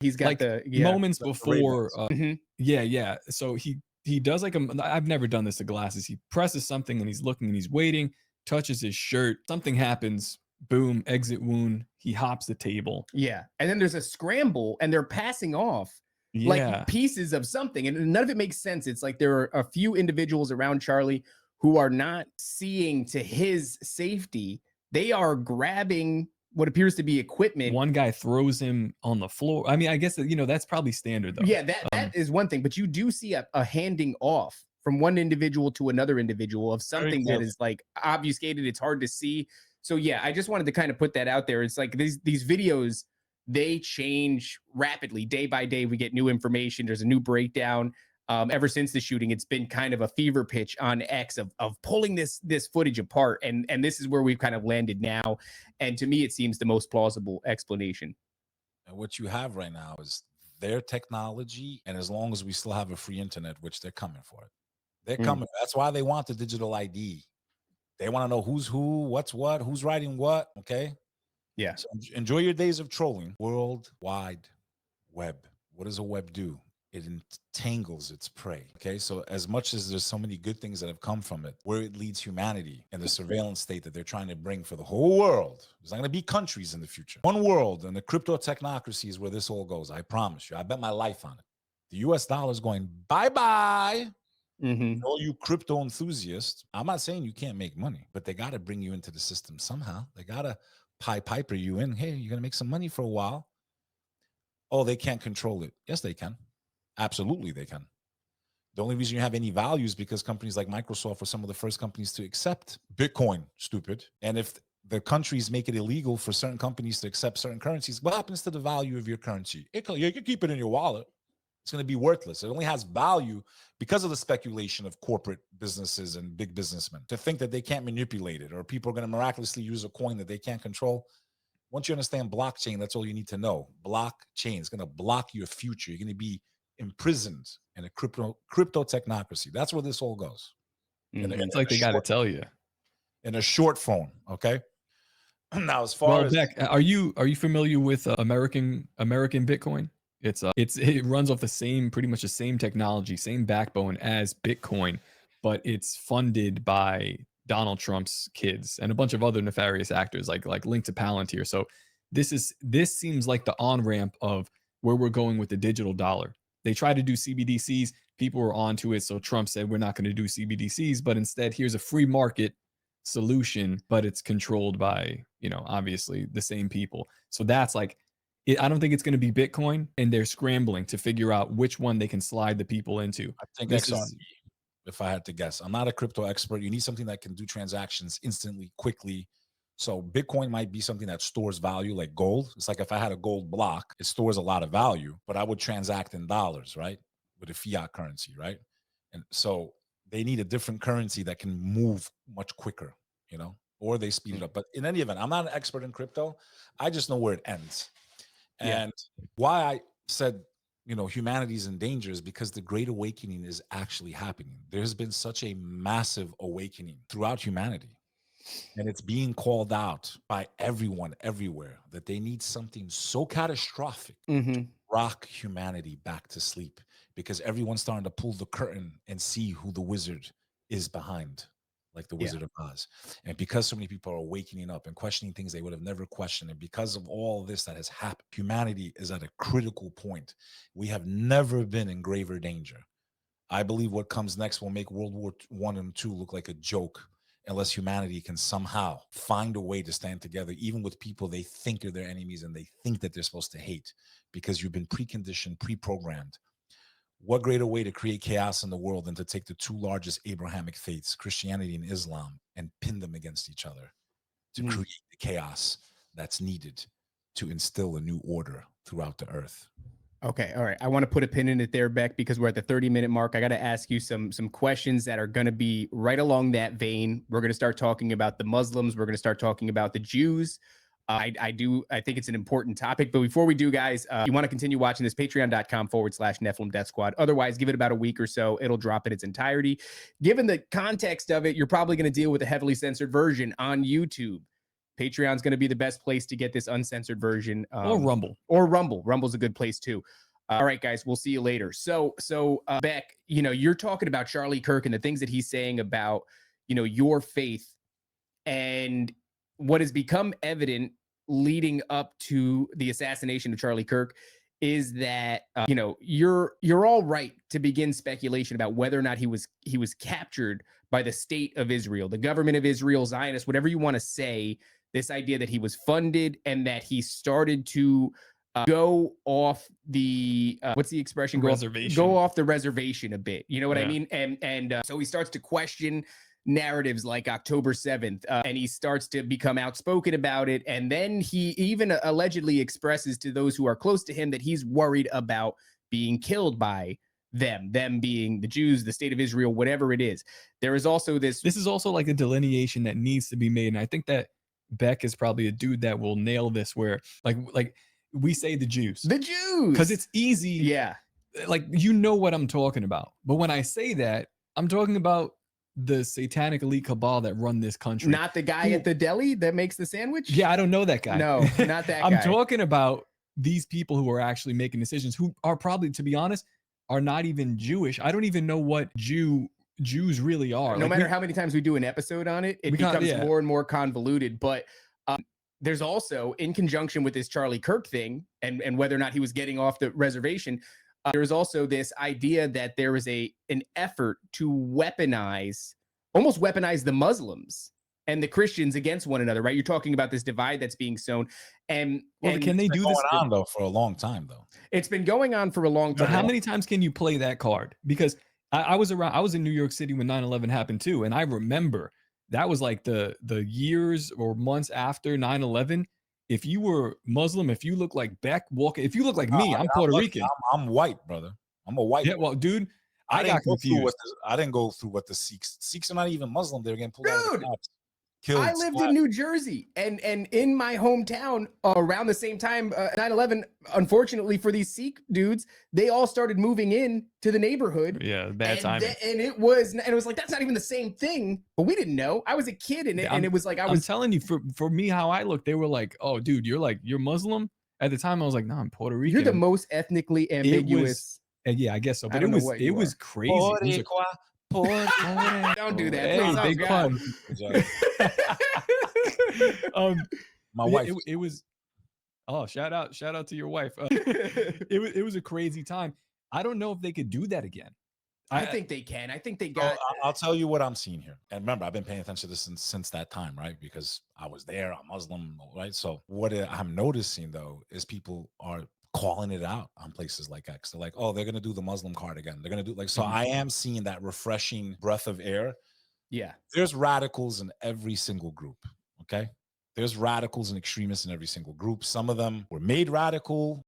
He's got like the moments The before. Ray-Bans. Yeah. So he does like I've never done this to glasses. He presses something and he's looking and he's waiting, touches his shirt, something happens, boom, exit wound. He hops the table. Yeah. And then there's a scramble and they're passing off like Yeah. pieces of something. And none of it makes sense. It's like there are a few individuals around Charlie who are not seeing to his safety. They are grabbing what appears to be equipment. One guy throws him on the floor. I mean, I guess that's probably standard though. Yeah, that is one thing, but you do see a handing off from one individual to another individual of something that is like obfuscated. It's hard to see. So yeah, I just wanted to kind of put that out there. It's like these videos, they change rapidly day by day. We get new information. There's a new breakdown. Ever since the shooting, it's been kind of a fever pitch on X of pulling this footage apart. And this is where we've kind of landed now. And to me, it seems the most plausible explanation. And what you have right now is their technology. And as long as we still have a free internet, which they're coming for it, they're coming. That's why they want the digital ID. They want to know who's who, what's what, who's writing what. Okay. Yeah. So enjoy your days of trolling. World Wide Web. What does a web do? It entangles its prey. Okay. So as much as there's so many good things that have come from it, where it leads humanity and the surveillance state that they're trying to bring for the whole world, there's not going to be countries in the future. One world, and the crypto technocracy is where this all goes. I promise you. I bet my life on it. The US dollar is going bye-bye. All you crypto enthusiasts, I'm not saying you can't make money, but they got to bring you into the system somehow. They got to Piper you in. Hey, you're going to make some money for a while. Oh, they can't control it. Yes, they can. Absolutely, they can. The only reason you have any value is because companies like Microsoft were some of the first companies to accept Bitcoin, stupid. And if the countries make it illegal for certain companies to accept certain currencies, what happens to the value of your currency? You can keep it in your wallet. It's going to be worthless. It only has value because of the speculation of corporate businesses and big businessmen to think that they can't manipulate it or people are going to miraculously use a coin that they can't control. Once you understand blockchain, that's all you need to know. Blockchain is going to block your future. You're going to be imprisoned in a crypto technocracy. That's where this all goes. It's like they got to tell you. In a short form, okay? Now, as far as Beck, are you familiar with American Bitcoin? It runs off pretty much the same technology, same backbone as Bitcoin, but it's funded by Donald Trump's kids and a bunch of other nefarious actors like linked to Palantir. So this seems like the on-ramp of where we're going with the digital dollar. They tried to do CBDCs, people were onto it, so Trump said we're not going to do CBDCs, but instead here's a free market solution, but it's controlled by, obviously the same people. So that's like, I don't think it's going to be Bitcoin, and they're scrambling to figure out which one they can slide the people into. I think XRP, if I had to guess. I'm not a crypto expert. You need something that can do transactions instantly, quickly. So Bitcoin might be something that stores value like gold. It's like if I had a gold block, it stores a lot of value, but I would transact in dollars, right? With a fiat currency, right? And so they need a different currency that can move much quicker, or they speed it up. But in any event, I'm not an expert in crypto. I just know where it ends. And why I said, humanity's in danger is because the Great Awakening is actually happening. There's been such a massive awakening throughout humanity. And it's being called out by everyone everywhere that they need something so catastrophic to rock humanity back to sleep, because everyone's starting to pull the curtain and see who the wizard is behind, like the Wizard of Oz. And because so many people are awakening up and questioning things they would have never questioned, and because of all this that has happened, humanity is at a critical point. We have never been in graver danger. I believe what comes next will make World War I and II look like a joke, unless humanity can somehow find a way to stand together, even with people they think are their enemies and they think that they're supposed to hate, because you've been preconditioned, pre-programmed. What greater way to create chaos in the world than to take the two largest Abrahamic faiths, Christianity and Islam, and pin them against each other to create the chaos that's needed to instill a new order throughout the earth. Okay. All right. I want to put a pin in it there, Beck, because we're at the 30-minute mark. I got to ask you some questions that are going to be right along that vein. We're going to start talking about the Muslims. We're going to start talking about the Jews. I think it's an important topic. But before we do, guys, you want to continue watching this, patreon.com/Nephilim Death Squad. Otherwise, give it about a week or so. It'll drop in its entirety. Given the context of it, you're probably going to deal with a heavily censored version on YouTube. Patreon's going to be the best place to get this uncensored version. Or Rumble. Or Rumble. Rumble's a good place too. All right, guys, we'll see you later. So Beck, you know, you're talking about Charlie Kirk and the things that he's saying about, you know, your faith, and what has become evident leading up to the assassination of Charlie Kirk is that you know, you're all right to begin speculation about whether or not he was captured by the state of Israel, the government of Israel, Zionists, whatever you want to say. This idea that he was funded and that he started to go off the what's the expression? Reservation. Go off the reservation a bit. You know what I Yeah. mean? And so he starts to question narratives like October 7th, and he starts to become outspoken about it. And then he even allegedly expresses to those who are close to him that he's worried about being killed by them being the Jews, the state of Israel, whatever it is. There is also this is also like a delineation that needs to be made. And I think that Beck is probably a dude that will nail this, where like we say the Jews because it's easy. Yeah. Like, you know what I'm talking about. But when I say that, I'm talking about the satanic elite cabal that run this country. Not the guy at the deli that makes the sandwich. Yeah, I don't know that guy. No, not that guy. I'm talking about these people who are actually making decisions, who are probably, to be honest, are not even Jewish. I don't even know what Jews really are. No matter how many times we do an episode on it, it becomes more and more convoluted. But there's also, in conjunction with this Charlie Kirk thing and whether or not he was getting off the reservation, there's also this idea that there is an effort to almost weaponize the Muslims and the Christians against one another, right? You're talking about this divide that's being sown. And can they do this on though for a long time though? It's been going on for a long time. But how many times can you play that card? Because I was in New York City when 9/11 happened too, and I remember that was like the years or months after 9/11. If you were Muslim, if you look like Beck walking, if you look like me, I'm Puerto Rican. I'm white, brother. I'm a white. Yeah, well, dude, I got confused. I didn't go through what the Sikhs are not even Muslim. They're getting pulled out of the cops. Killed, I lived in New Jersey, and in my hometown around the same time 9/11, unfortunately for these Sikh dudes, they all started moving in to the neighborhood. Yeah, bad timing. And it was like, that's not even the same thing, but we didn't know. I was a kid, and it was like, I'm telling you, for me, how I looked, they were like, oh, dude, you're Muslim. At the time, I was like, no, I'm Puerto Rican. You're the most ethnically ambiguous. Yeah, I guess so. But it was crazy. Don't do that. Hey, big pun. My wife. It was. Oh, shout out to your wife. It was a crazy time. I don't know if they could do that again. I think they can. I think they got. I'll tell you what I'm seeing here. And remember, I've been paying attention to this since that time, right? Because I was there. I'm Muslim, right? So what I'm noticing though is people are calling it out on places like X. They're like, oh, they're gonna do the Muslim card again. They're gonna do so. I am seeing that refreshing breath of air. Yeah. There's radicals in every single group. Okay. There's radicals and extremists in every single group. Some of them were made radical